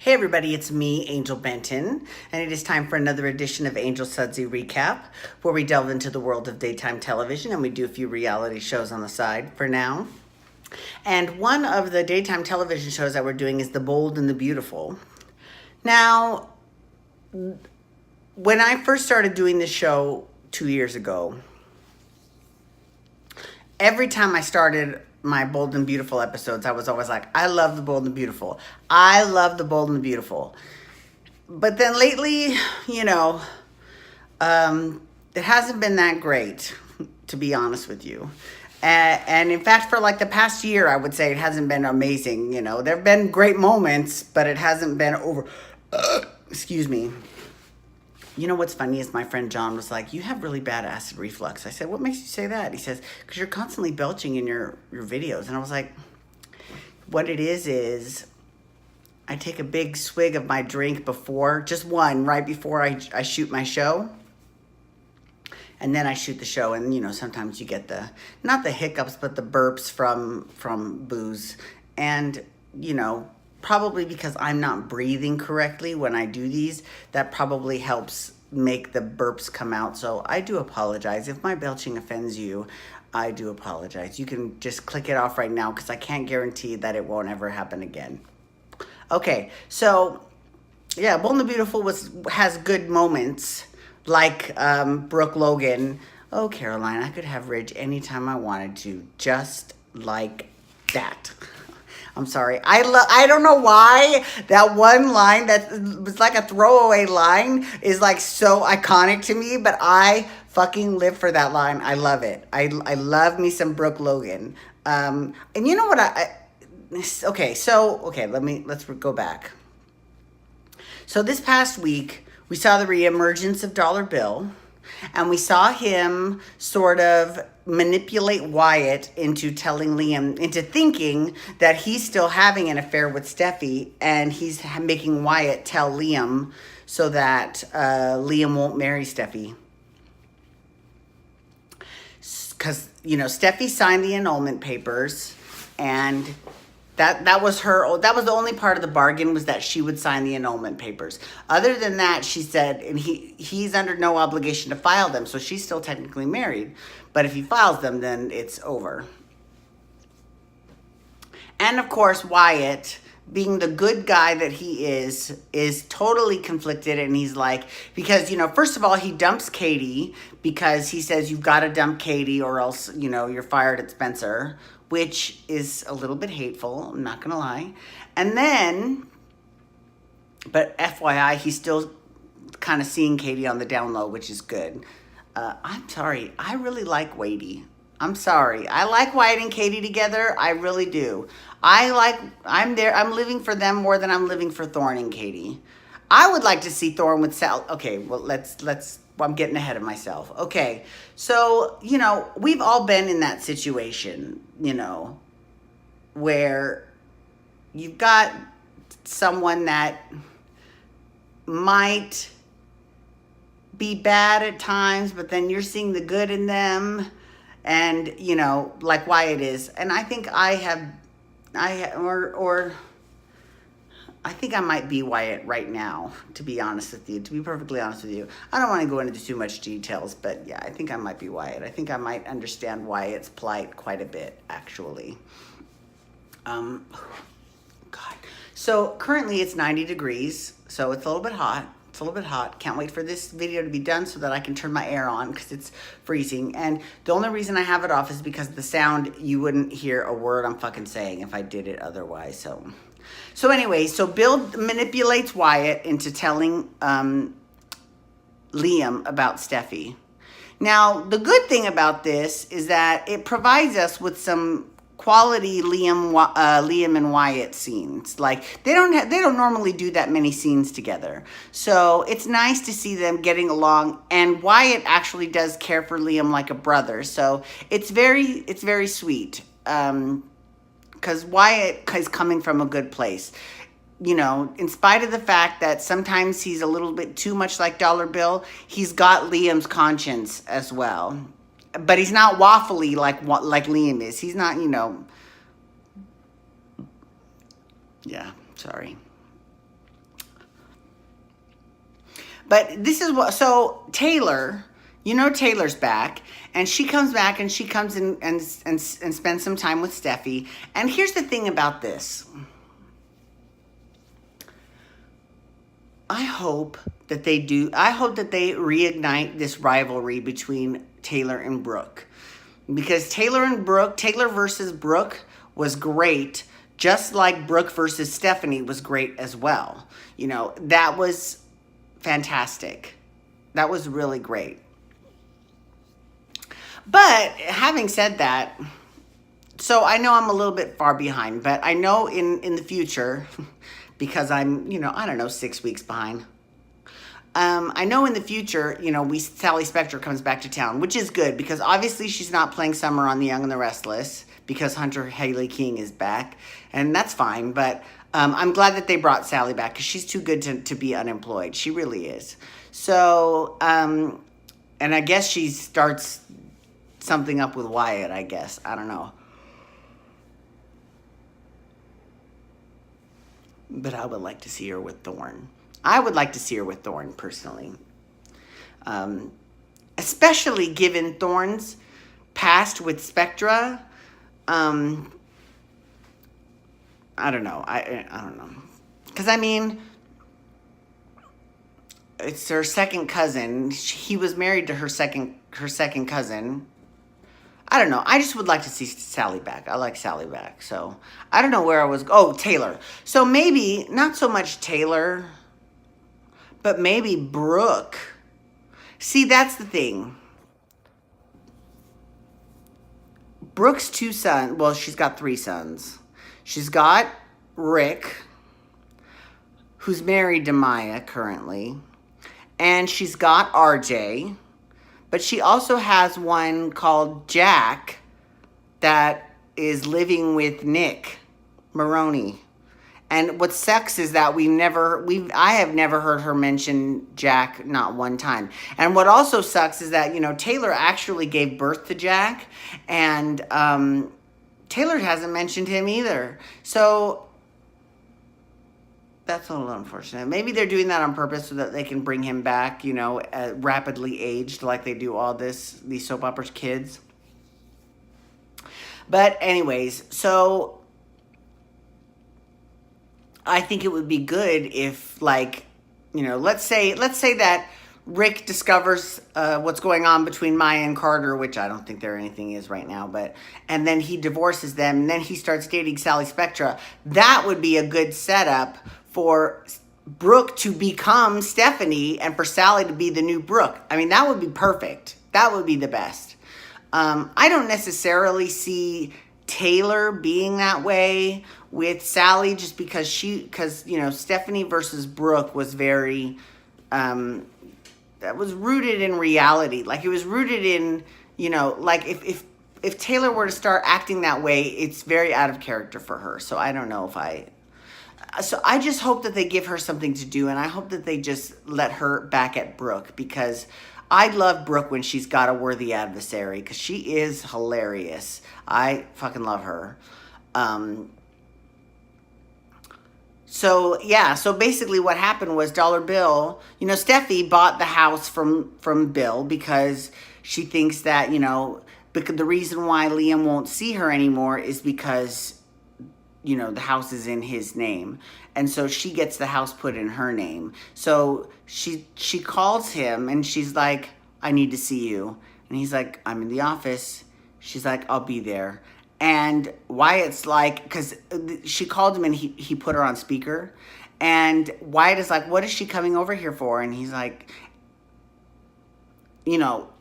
Hey everybody, it's me, Angel Benton, and it is time for another edition of Angel Sudsy Recap, where we delve into the world of daytime television and we do a few reality shows on the side for now. And one of the daytime television shows that we're doing is The Bold and the Beautiful. Now, when I first started doing this show 2 years ago, every time I started my Bold and Beautiful episodes, I was always like, I love the Bold and Beautiful. I love the Bold and Beautiful. But then lately, it hasn't been that great, to be honest with you. And in fact, for like the past year, I would say it hasn't been amazing. There have been great moments, but it hasn't been over. Excuse me. You know what's funny is my friend John was like, you have really bad acid reflux. I said, what makes you say that? He says, because you're constantly belching in your videos. And I was like, what it is I take a big swig of my drink before, just one, right before I shoot my show. And then I shoot the show. And, sometimes you get not the hiccups, but the burps from booze. And, probably because I'm not breathing correctly when I do these, that probably helps make the burps come out. So I do apologize. If my belching offends you, I do apologize. You can just click it off right now because I can't guarantee that it won't ever happen again. Okay, so yeah, Bold and the Beautiful has good moments like Brooke Logan. Oh, Caroline, I could have Ridge anytime I wanted to, just like that. I'm sorry. I don't know why that one line that was like a throwaway line is like so iconic to me, but I fucking live for that line. I love it. I love me some Brooke Logan. And you know what let's go back. So this past week, we saw the reemergence of Dollar Bill, and we saw him sort of manipulate Wyatt into thinking that he's still having an affair with Steffy, and he's making Wyatt tell Liam so that Liam won't marry Steffy. Because, Steffy signed the annulment papers, and that was the only part of the bargain, was that she would sign the annulment papers. Other than that, she said, and he's under no obligation to file them, so she's still technically married. But if he files them, then it's over. And of course, Wyatt, being the good guy that he is totally conflicted. And he's like, because, first of all, he dumps Katie because he says, you've got to dump Katie or else, you're fired at Spencer, which is a little bit hateful, I'm not going to lie. And then, but FYI, he's still kind of seeing Katie on the down low, which is good. I'm sorry, I really like Wadey. I'm sorry. I like Wyatt and Katie together. I really do. I'm living for them more than I'm living for Thorne and Katie. I would like to see Thorne with Sal. Okay, well, I'm getting ahead of myself. Okay, so, we've all been in that situation, where you've got someone that might be bad at times, but then you're seeing the good in them, and, like Wyatt is. And I think I think I might be Wyatt right now, to be honest with you, to be perfectly honest with you. I don't want to go into too much details, but yeah, I think I might be Wyatt. I think I might understand Wyatt's plight quite a bit, actually. God. So currently it's 90 degrees, so it's a little bit hot. It's a little bit hot. Can't wait for this video to be done so that I can turn my air on because it's freezing. And the only reason I have it off is because the sound, you wouldn't hear a word I'm fucking saying if I did it otherwise, So anyway, so Bill manipulates Wyatt into telling Liam about Steffy. Now, the good thing about this is that it provides us with some quality Liam and Wyatt scenes. Like they don't normally do that many scenes together. So it's nice to see them getting along, and Wyatt actually does care for Liam like a brother. So it's very sweet. Because Wyatt is coming from a good place. In spite of the fact that sometimes he's a little bit too much like Dollar Bill, he's got Liam's conscience as well. But he's not waffly like Liam is. He's not, yeah, sorry. But this is what, so Taylor, Taylor's back, and she comes back and she comes in and spends some time with Steffy. And here's the thing about this. I hope that they reignite this rivalry between Taylor and Brooke. Because Taylor versus Brooke was great, just like Brooke versus Stephanie was great as well. That was fantastic. That was really great. But having said that, so I know I'm a little bit far behind, but I know in the future, because I'm, I don't know, 6 weeks behind. I know in the future, Sally Spectre comes back to town, which is good because obviously she's not playing Summer on The Young and the Restless because Hunter Haley King is back, and that's fine. But I'm glad that they brought Sally back because she's too good to be unemployed. She really is. So, and I guess she starts something up with Wyatt, I guess. I don't know. But I would like to see her with Thorne. I would like to see her with Thorne, personally. Especially given Thorne's past with Spectra. I don't know. I don't know. Because, it's her second cousin. He was married to her second cousin. I don't know. I just would like to see Sally back. I like Sally back. So, I don't know where I was. Oh, Taylor. So, maybe, not so much Taylor, but maybe Brooke. See, that's the thing. Brooke's two sons. Well, she's got three sons. She's got Rick, who's married to Maya currently. And she's got RJ. But she also has one called Jack that is living with Nick Maroney. And what sucks is that I have never heard her mention Jack, not one time. And what also sucks is that, Taylor actually gave birth to Jack, and Taylor hasn't mentioned him either. So that's a little unfortunate. Maybe they're doing that on purpose so that they can bring him back, rapidly aged like they do all these soap operas kids. But anyways, so I think it would be good if, let's say that Rick discovers what's going on between Maya and Carter, which I don't think there anything is right now, and then he divorces them, and then he starts dating Sally Spectra. That would be a good setup for Brooke to become Stephanie and for Sally to be the new Brooke. That would be perfect. That would be the best. I don't necessarily see Taylor being that way with Sally just because Stephanie versus Brooke was very, that was rooted in reality. Like it was rooted in, if Taylor were to start acting that way, it's very out of character for her. So I don't know so I just hope that they give her something to do, and I hope that they just let her back at Brooke, because I love Brooke when she's got a worthy adversary, because she is hilarious. I fucking love her. So basically what happened was Dollar Bill, Steffi bought the house from Bill because she thinks that, because the reason why Liam won't see her anymore is because, the house is in his name. And so she gets the house put in her name. So she calls him and she's like, I need to see you. And he's like, I'm in the office. She's like, I'll be there. And Wyatt's like, because she called him and he put her on speaker. And Wyatt is like, what is she coming over here for? And he's like,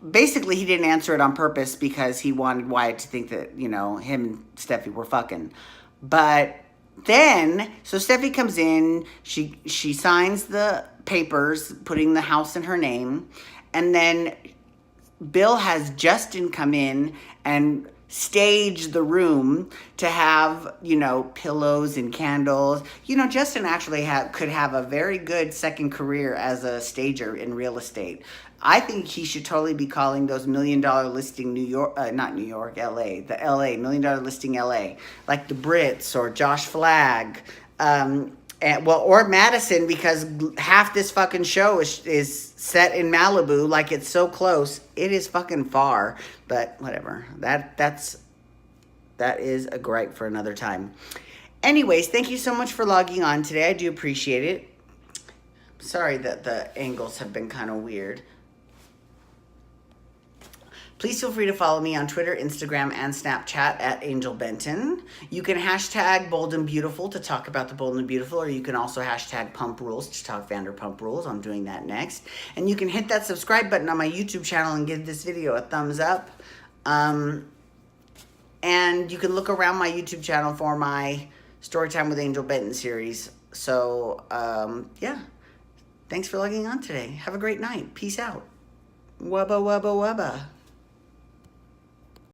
basically he didn't answer it on purpose because he wanted Wyatt to think that, him and Steffi were fucking. But then, so Steffi comes in, she signs the papers, putting the house in her name. And then Bill has Justin come in and stage the room to have, pillows and candles. Justin actually could have a very good second career as a stager in real estate. I think he should totally be calling those $1 Million Listing not New York, LA, the LA, $1 Million Listing LA, like the Brits or Josh Flagg, and And, well, or Madison, because half this fucking show is set in Malibu. Like, it's so close. It is fucking far, but whatever. That is a gripe for another time. Anyways, thank you so much for logging on today. I do appreciate it. Sorry that the angles have been kind of weird. Please feel free to follow me on Twitter, Instagram, and Snapchat at Angel Benton. You can hashtag Bold and Beautiful to talk about the Bold and Beautiful, or you can also hashtag Pump Rules to talk Vanderpump Rules. I'm doing that next. And you can hit that subscribe button on my YouTube channel and give this video a thumbs up. And you can look around my YouTube channel for my Storytime with Angel Benton series. So, yeah. Thanks for logging on today. Have a great night. Peace out. Wubba, wubba, wubba.